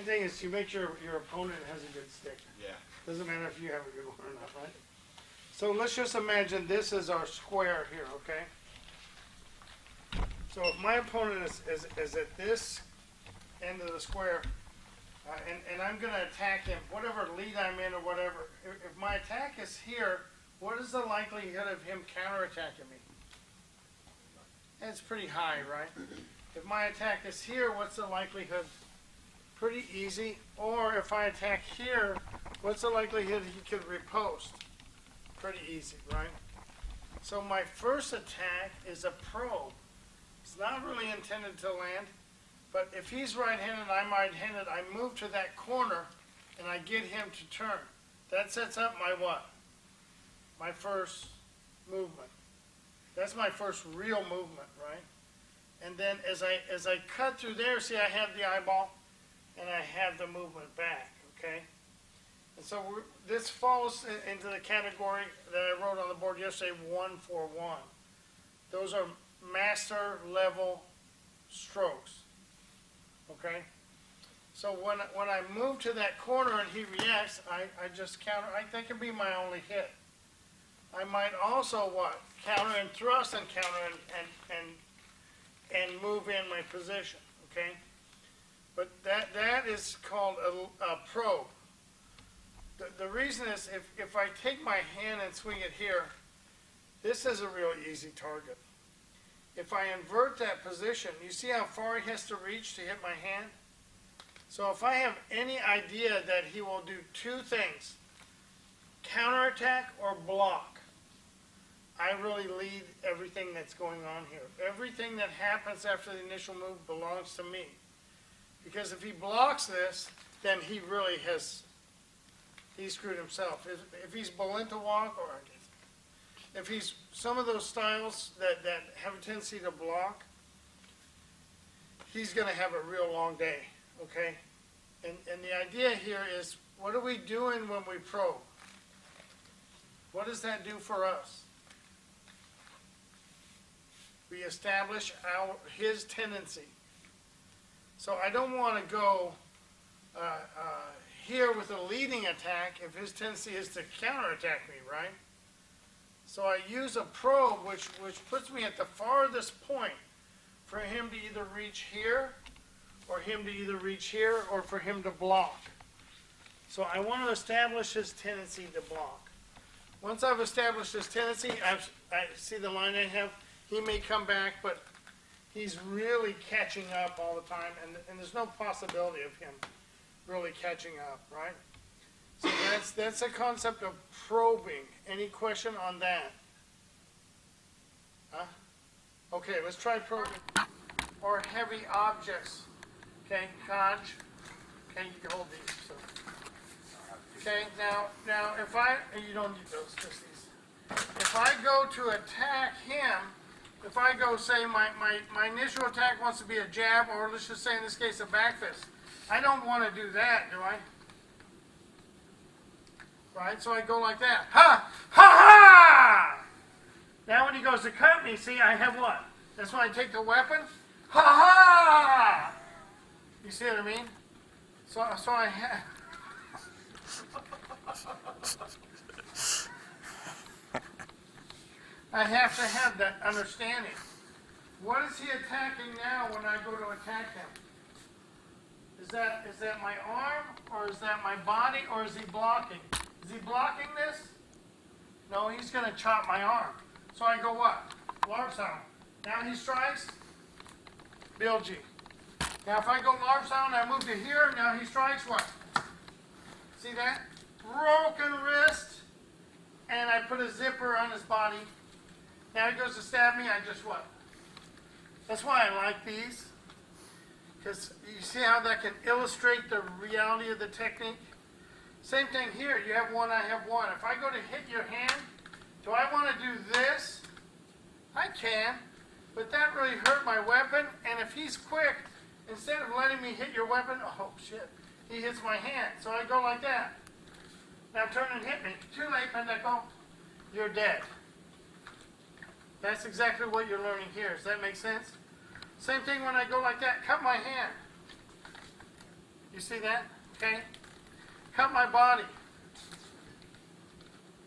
thing is you make sure your opponent has a good stick. Yeah. Doesn't matter if you have a good one or not, right? So let's just imagine this is our square here, okay? So if my opponent is at this end of the square, and I'm going to attack him, whatever lead I'm in or whatever, if my attack is here, what is the likelihood of him counterattacking me? It's pretty high, right? If my attack is here, what's the likelihood? Pretty easy. Or if I attack here, what's the likelihood he could riposte? Pretty easy, right? So my first attack is a probe. It's not really intended to land, but if he's right-handed and I'm right-handed, I move to that corner and I get him to turn. That sets up my what? My first movement. That's my first real movement, right? And then as I cut through there, see I have the eyeball and I have the movement back, okay? And so this falls into the category that I wrote on the board yesterday, 1-4-1. Those are master level strokes, okay? So when I move to that corner and he reacts, I just counter. That can be my only hit. I might also what? Counter and thrust and counter and move in my position, okay? But that is called a probe. The reason is if I take my hand and swing it here, this is a real easy target. If I invert that position, you see how far he has to reach to hit my hand? So if I have any idea that he will do two things, counterattack or block, I really lead everything that's going on here. Everything that happens after the initial move belongs to me. Because if he blocks this, then he really he screwed himself. If he's Bolenta walk, or if he's some of those styles that have a tendency to block, he's going to have a real long day, okay? And the idea here is, what are we doing when we probe? What does that do for us? We establish his tendency. So I don't want to go here with a leading attack if his tendency is to counterattack me, right? So I use a probe which puts me at the farthest point for him to either reach here, or him to either reach here, or for him to block. So I want to establish his tendency to block. Once I've established his tendency, I see the line I have. He may come back, but he's really catching up all the time, and there's no possibility of him really catching up, right? So that's the concept of probing. Any question on that? Huh? Okay, let's try probing. Or heavy objects. Okay, Kaj. Okay, you can hold these. So. Okay, now if you don't need those, just these. If I go to attack him, if I go say my initial attack wants to be a jab, or let's just say in this case a back fist, I don't want to do that, do I? Right, so I go like that. Ha! Ha ha! Now when he goes to cut me, see, I have what? That's when I take the weapon. Ha ha! You see what I mean? So I have... I have to have that understanding. What is he attacking now when I go to attack him? Is that my arm, or is that my body, or is he blocking? Is he blocking this? No, he's going to chop my arm. So I go what? Large sound. Now he strikes. Bilji. Now if I go large sound, I move to here. Now he strikes what? See that? Broken wrist. And I put a zipper on his body. Now he goes to stab me. I just what? That's why I like these. Because you see how that can illustrate the reality of the technique? Same thing here. You have one, I have one. If I go to hit your hand, do I want to do this? I can, but that really hurt my weapon. And if he's quick, instead of letting me hit your weapon, oh shit, he hits my hand. So I go like that. Now turn and hit me. Too late, pendejo. You're dead. That's exactly what you're learning here. Does that make sense? Same thing when I go like that. Cut my hand. You see that? Okay. Cut my body.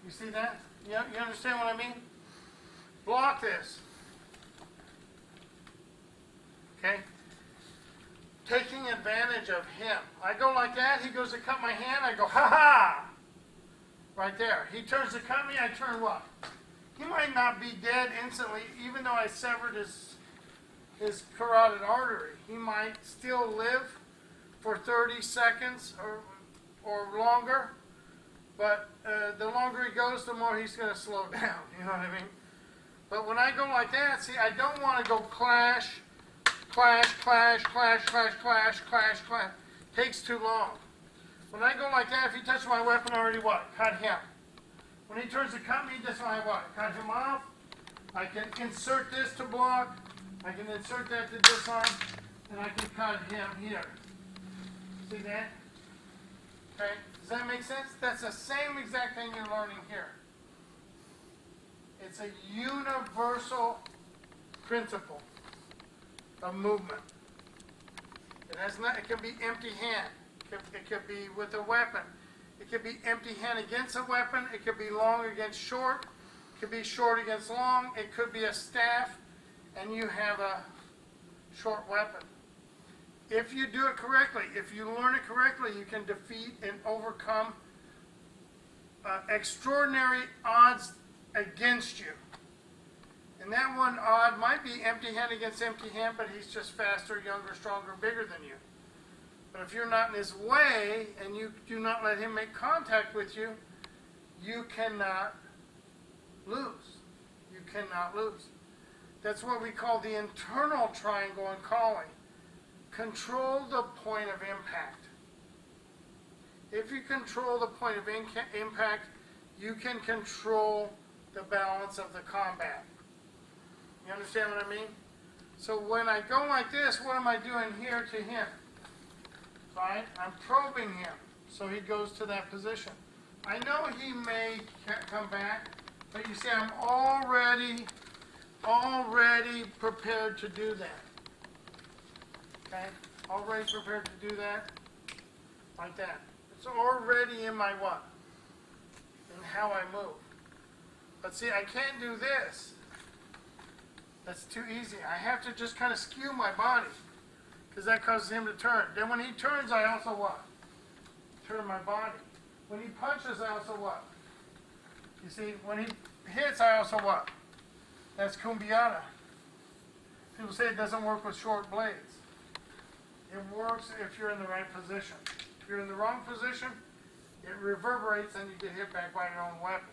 You see that? You understand what I mean? Block this. Okay? Taking advantage of him. I go like that, he goes to cut my hand, I go, ha ha! Right there. He turns to cut me, I turn what? He might not be dead instantly, even though I severed his carotid artery. He might still live for 30 seconds or longer, but the longer he goes, the more he's going to slow down, you know what I mean? But when I go like that, see, I don't want to go clash, clash, clash, clash, clash, clash, clash, clash. Takes too long. When I go like that, if he touches my weapon, I already what? Cut him. When he turns to cut me, that's when I what? Cut him off. I can insert this to block. I can insert that to disarm, and I can cut him here. See that? Okay, does that make sense? That's the same exact thing you're learning here. It's a universal principle of movement. It can be empty hand. It could be with a weapon. It could be empty hand against a weapon. It could be long against short. It could be short against long. It could be a staff, and you have a short weapon. If you do it correctly, if you learn it correctly, you can defeat and overcome extraordinary odds against you. And that one odd might be empty hand against empty hand, but he's just faster, younger, stronger, bigger than you. But if you're not in his way and you do not let him make contact with you, you cannot lose. You cannot lose. That's what we call the internal triangle in calling. Control the point of impact. If you control the point of impact, you can control the balance of the combat. You understand what I mean? So when I go like this, what am I doing here to him? Right? I'm probing him so he goes to that position. I know he may come back, but you see I'm already prepared to do that. Okay? Already prepared to do that. Like that. It's already in my what? In how I move. But see, I can't do this. That's too easy. I have to just kind of skew my body, because that causes him to turn. Then when he turns, I also what? Turn my body. When he punches, I also what? You see, when he hits, I also what? That's cumbiata. People say it doesn't work with short blades. It works if you're in the right position. If you're in the wrong position, it reverberates and you get hit back by your own weapon.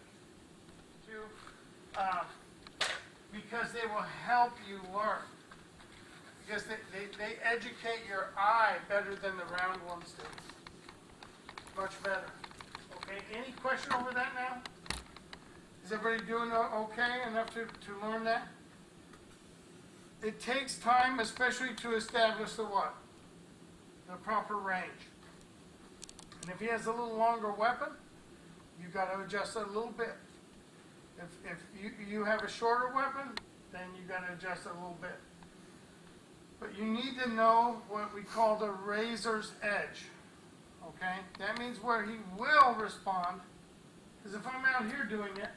Because they will help you learn. Because they educate your eye better than the round ones do. Much better. Okay, any question over that now? Is everybody doing okay enough to learn that? It takes time, especially to establish the what? The proper range. And if he has a little longer weapon, you've got to adjust it a little bit. If you have a shorter weapon, then you've got to adjust it a little bit. But you need to know what we call the razor's edge. Okay? That means where he will respond. Because if I'm out here doing it,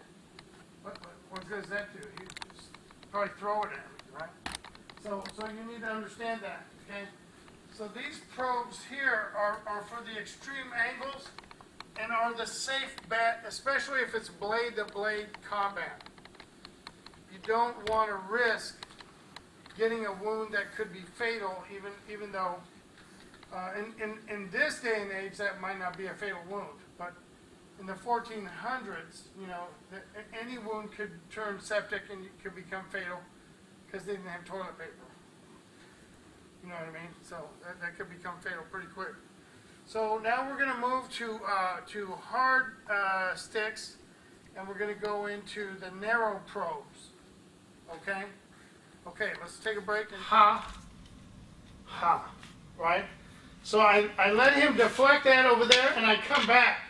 what does that do? You just probably throw it at me, right? So you need to understand that. Okay? So these probes here are for the extreme angles and are the safe bet, especially if it's blade-to-blade combat. You don't want to risk getting a wound that could be fatal, even though in this day and age that might not be a fatal wound. But in the 1400s, any wound could turn septic and could become fatal because they didn't have toilet paper. You know what I mean? So that could become fatal pretty quick. So now we're going to move to hard sticks, and we're going to go into the narrow probes. Okay? Okay, let's take a break. And ha. Right? So I let him deflect that over there, and I come back.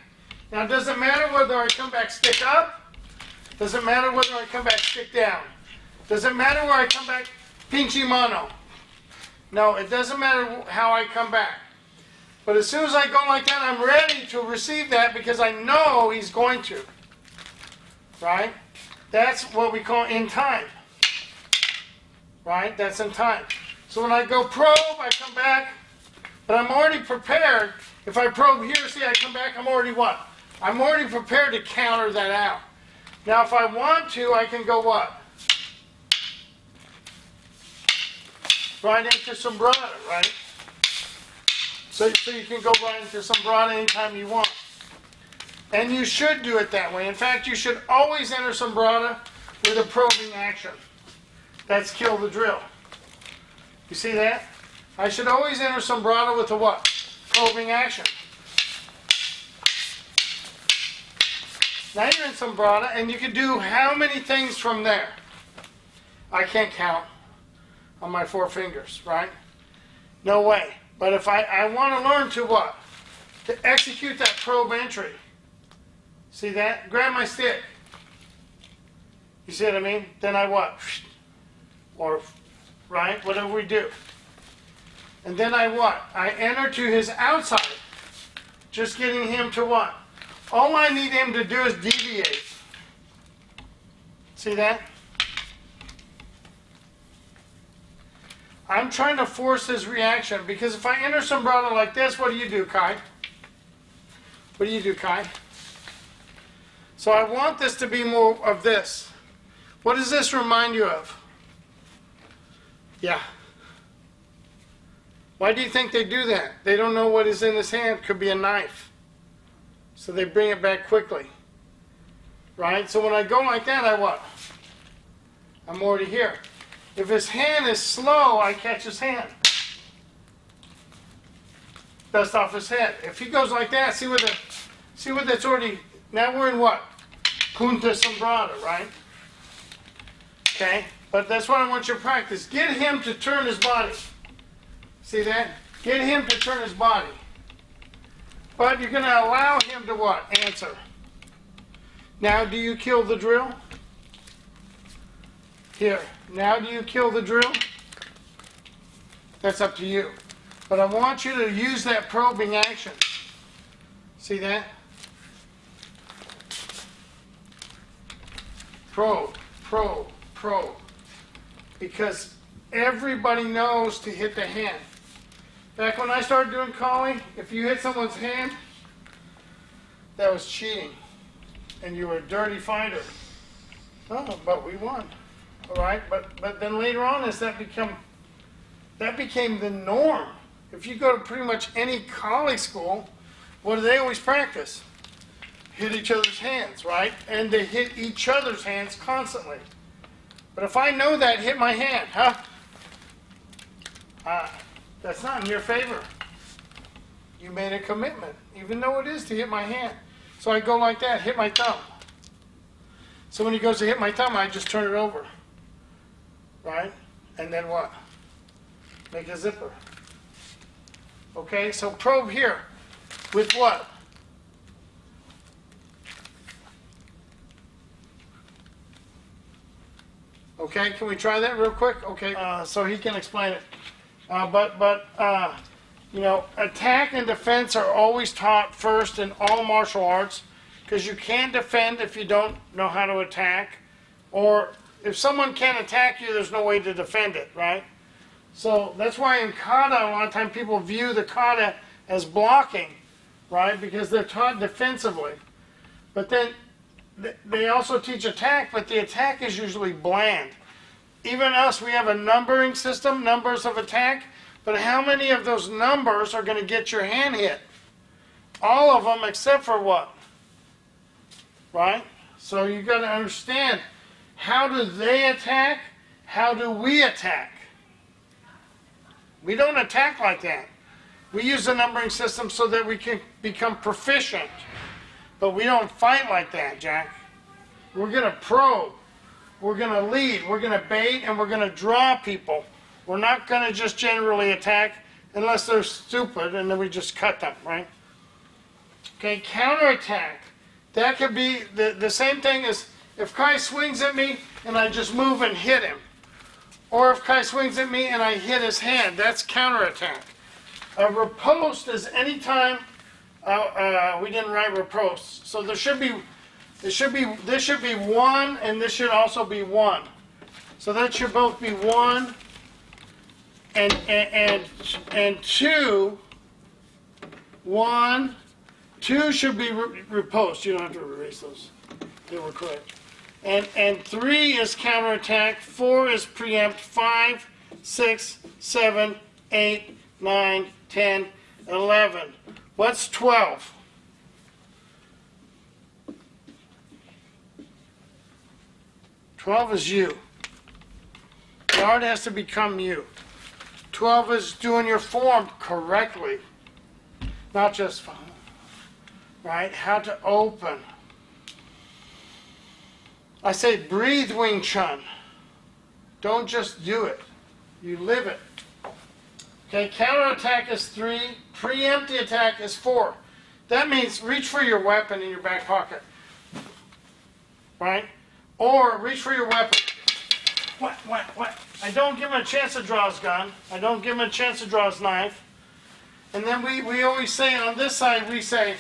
Now, it doesn't matter whether I come back stick up. Doesn't matter whether I come back stick down. Doesn't matter where I come back pinchi mano. No, it doesn't matter how I come back. But as soon as I go like that, I'm ready to receive that because I know he's going to. Right? That's what we call in time. Right? That's in time. So when I go probe, I come back, but I'm already prepared. If I probe here, see, I come back, I'm already what? I'm already prepared to counter that out. Now, if I want to, I can go what? Right into Sombrada, right? So you can go right into Sombrada anytime you want. And you should do it that way. In fact, you should always enter Sombrada with a probing action. That's kill the drill. You see that? I should always enter Sombrada with a what? Probing action. Now you're in Sombrada, and you can do how many things from there? I can't count on my 4 fingers, right? No way. But if I want to learn to what? To execute that probe entry. See that? Grab my stick. You see what I mean? Then I what? Or, right? Whatever we do. And then I what? I enter to his outside. Just getting him to what? All I need him to do is deviate. See that? I'm trying to force his reaction because if I enter Sombrada like this, what do you do, Kai? What do you do, Kai? So I want this to be more of this. What does this remind you of? Yeah. Why do you think they do that? They don't know what is in his hand. Could be a knife. So they bring it back quickly. Right? So when I go like that, I what? I'm already here. If his hand is slow, I catch his hand. Best off his head. If he goes like that, see what that's already, now we're in what? Punta Sombrada, right? Okay? But that's what I want you to practice. Get him to turn his body. See that? Get him to turn his body. But you're going to allow him to what? Answer. Now, do you kill the drill? Here. Now, do you kill the drill? That's up to you. But I want you to use that probing action. See that? Probe, probe, probe. Because everybody knows to hit the hand. Back when I started doing calling, if you hit someone's hand, that was cheating. And you were a dirty fighter. Oh, but we won. All right? But then later on, as that became the norm. If you go to pretty much any college school, what do they always practice? Hit each other's hands, right? And they hit each other's hands constantly. But if I know that, hit my hand, huh? That's not in your favor. You made a commitment, even though it is to hit my hand. So I go like that, hit my thumb. So when he goes to hit my thumb, I just turn it over. Right? And then what? Make a zipper. Okay, so probe here. With what? Okay, can we try that real quick? Okay, so he can explain it. You know, attack and defense are always taught first in all martial arts because you can't defend if you don't know how to attack. Or if someone can't attack you, there's no way to defend it, right? So that's why in kata, a lot of times people view the kata as blocking, right? Because they're taught defensively. But then they also teach attack, but the attack is usually bland. Even us, we have a numbering system, numbers of attack, but how many of those numbers are going to get your hand hit? All of them except for what? Right? So you got to understand, how do they attack? How do we attack? We don't attack like that. We use the numbering system so that we can become proficient. But we don't fight like that, Jack. We're going to probe. We're going to lead. We're going to bait, and we're going to draw people. We're not going to just generally attack unless they're stupid, and then we just cut them, right? Okay, counterattack. That could be the same thing as if Kai swings at me and I just move and hit him. Or if Kai swings at me and I hit his hand, that's counterattack. A riposte is any time we didn't write riposte. So this should be 1, and this should also be 1. So that should both be 1 and 2. 1, 2 should be riposte. You don't have to erase those. They were correct. And 3 is counterattack. 4 is preempt. 5, 6, 7, 8, 9, 10, 11. What's 12? Is you. The art has to become you. 12 is doing your form correctly. Not just, right? How to open. I say breathe Wing Chun. Don't just do it. You live it. Okay, counterattack is 3. Preempt the attack is 4. That means reach for your weapon in your back pocket. Right? Or reach for your weapon. What? I don't give him a chance to draw his gun. I don't give him a chance to draw his knife. And then we always say on this side, we say,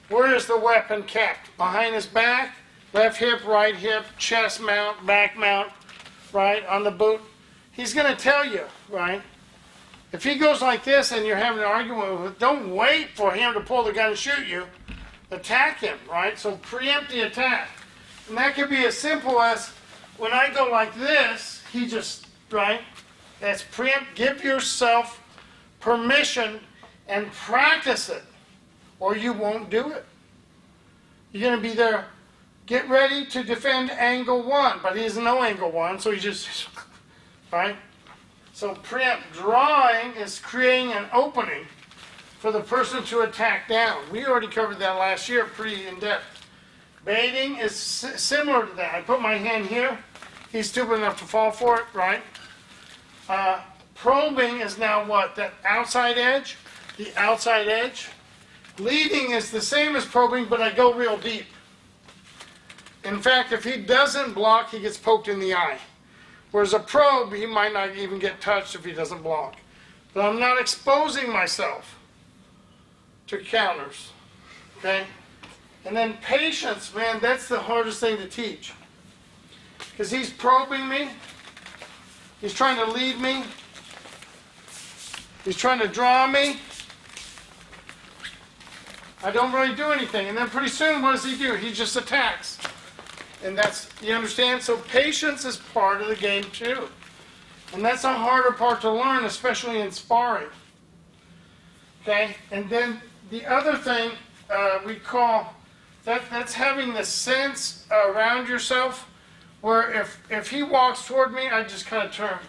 where is the weapon kept? Behind his back, left hip, right hip, chest mount, back mount, right, on the boot. He's going to tell you, right? If he goes like this and you're having an argument with him, don't wait for him to pull the gun and shoot you. Attack him, right? So preempt the attack. And that could be as simple as when I go like this, he just, right? That's preempt. Give yourself permission and practice it, or you won't do it. You're going to be there. Get ready to defend angle 1, but he doesn't know angle 1, so he just, right? So preempt. Drawing is creating an opening for the person to attack down. We already covered that last year pretty in depth. Baiting is similar to that. I put my hand here. He's stupid enough to fall for it, right? Probing is now what? That outside edge? The outside edge. Leading is the same as probing, but I go real deep. In fact, if he doesn't block, he gets poked in the eye. Whereas a probe, he might not even get touched if he doesn't block. But I'm not exposing myself to counters. Okay? And then patience, man, that's the hardest thing to teach. Because he's probing me. He's trying to lead me. He's trying to draw me. I don't really do anything. And then pretty soon, what does he do? He just attacks. And that's, you understand? So patience is part of the game too. And that's a harder part to learn, especially in sparring. Okay? And then the other thing we call, that's having the sense around yourself, where if he walks toward me, I just kind of turn.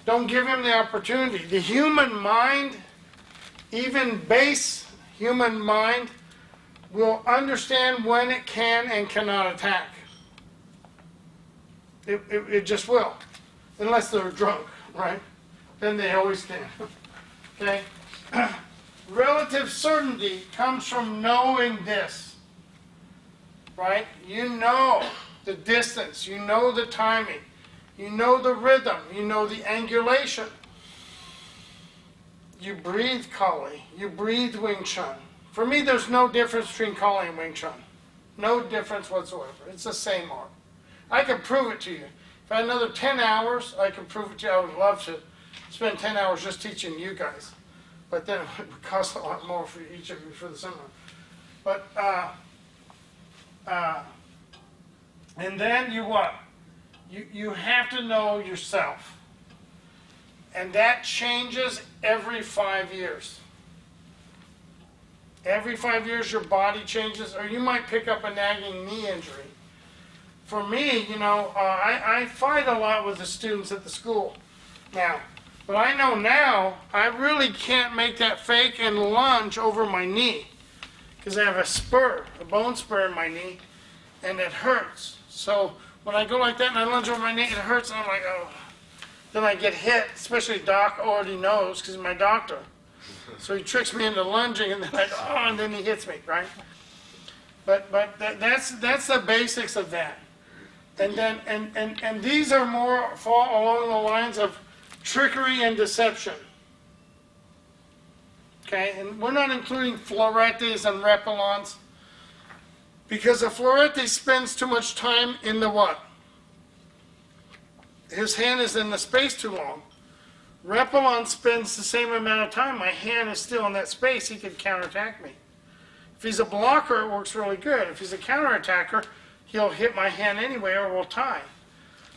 Don't give him the opportunity. The human mind, even base human mind, will understand when it can and cannot attack. It just will. Unless they're drunk, right? Then they always can. Okay? Relative certainty comes from knowing this. Right? You know the distance. You know the timing. You know the rhythm. You know the angulation. You breathe Kali. You breathe Wing Chun. For me, there's no difference between Kali and Wing Chun. No difference whatsoever. It's the same art. I can prove it to you. If I had another 10 hours, I can prove it to you. I would love to spend 10 hours just teaching you guys. But then it would cost a lot more for each of you for the seminar. But, and then you what? You have to know yourself. And that changes every 5 years. Every 5 years your body changes, or you might pick up a nagging knee injury. For me, you know, I fight a lot with the students at the school now. But I know now I really can't make that fake and lunge over my knee because I have a spur, a bone spur in my knee, and it hurts. So when I go like that and I lunge over my knee, it hurts, and I'm like, oh. Then I get hit, especially Doc already knows because he's my doctor. So he tricks me into lunging, and then I go, oh, and then he hits me, right? But that's the basics of that. And then and these are more fall along the lines of trickery and deception. Okay, and we're not including Floretes and Repellons, because a Florete spends too much time in the what? His hand is in the space too long. Repellon spends the same amount of time. My hand is still in that space. He could counterattack me. If he's a blocker, it works really good. If he's a counterattacker, he'll hit my hand anyway, or we'll tie.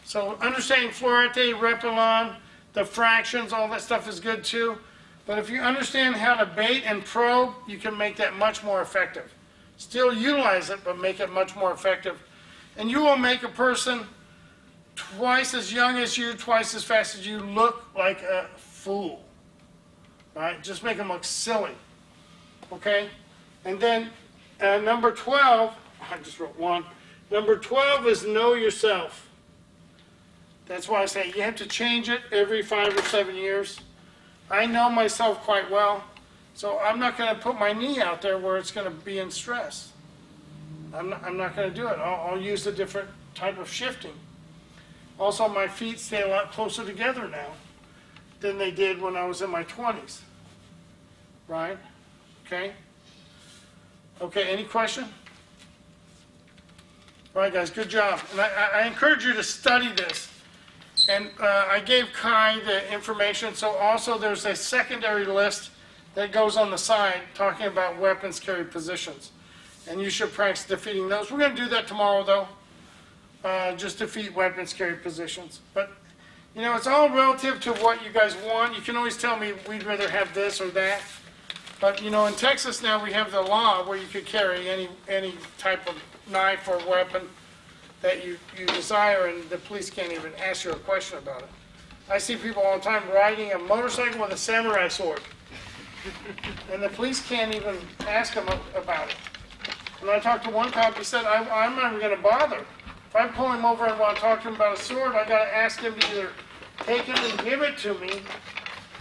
So understanding Florete, Repellon, the fractions, all that stuff is good too. But if you understand how to bait and probe, you can make that much more effective. Still utilize it, but make it much more effective. And you will make a person twice as young as you, twice as fast as you, look like a fool. Right? Just make them look silly. Okay? And then number 12, I just wrote one. Number 12 is know yourself. That's why I say you have to change it every 5 or 7 years. I know myself quite well, so I'm not going to put my knee out there where it's going to be in stress. I'm not going to do it. I'll use a different type of shifting. Also, my feet stay a lot closer together now than they did when I was in my 20s. Right? Okay? Okay, any question? All right, guys, good job. And I encourage you to study this. And I gave Kai the information, so also there's a secondary list that goes on the side talking about weapons carried positions. And you should practice defeating those. We're going to do that tomorrow, though. Just defeat weapons carried positions. But, you know, it's all relative to what you guys want. You can always tell me we'd rather have this or that. But, you know, in Texas now we have the law where you could carry any type of knife or weapon that you desire, and the police can't even ask you a question about it. I see people all the time riding a motorcycle with a samurai sword, and the police can't even ask them about it. When I talked to one cop, he said, I'm not even going to bother. If I pull him over and want to talk to him about a sword, I got to ask him to either take it and give it to me,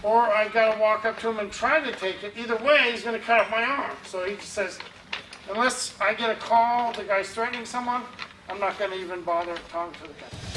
or I got to walk up to him and try to take it. Either way, he's going to cut off my arm. So he says, unless I get a call, the guy's threatening someone, I'm not going to even bother talking to the guy.